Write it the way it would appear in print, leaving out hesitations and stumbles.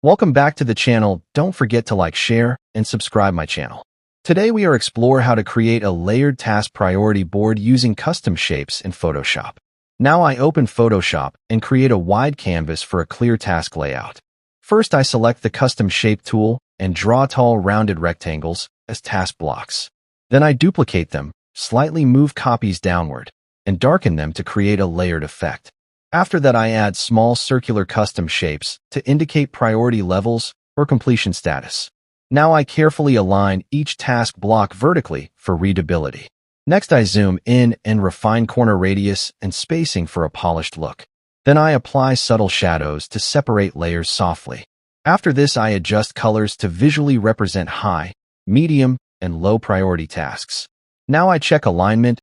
Welcome back to the channel. Don't forget to like, share, and subscribe my channel. Today we are explore how to create a layered task priority board using custom shapes in Photoshop. Now I open Photoshop and create a wide canvas for a clear task layout. First I select the custom shape tool and draw tall rounded rectangles as task blocks. Then I duplicate them, slightly move copies downward, and darken them to create a layered effect. After that I add small circular custom shapes to indicate priority levels or completion status. Now I carefully align each task block vertically for readability. Next I zoom in and refine corner radius and spacing for a polished look. Then I apply subtle shadows to separate layers softly. After this I adjust colors to visually represent high, medium, and low priority tasks. Now I check alignment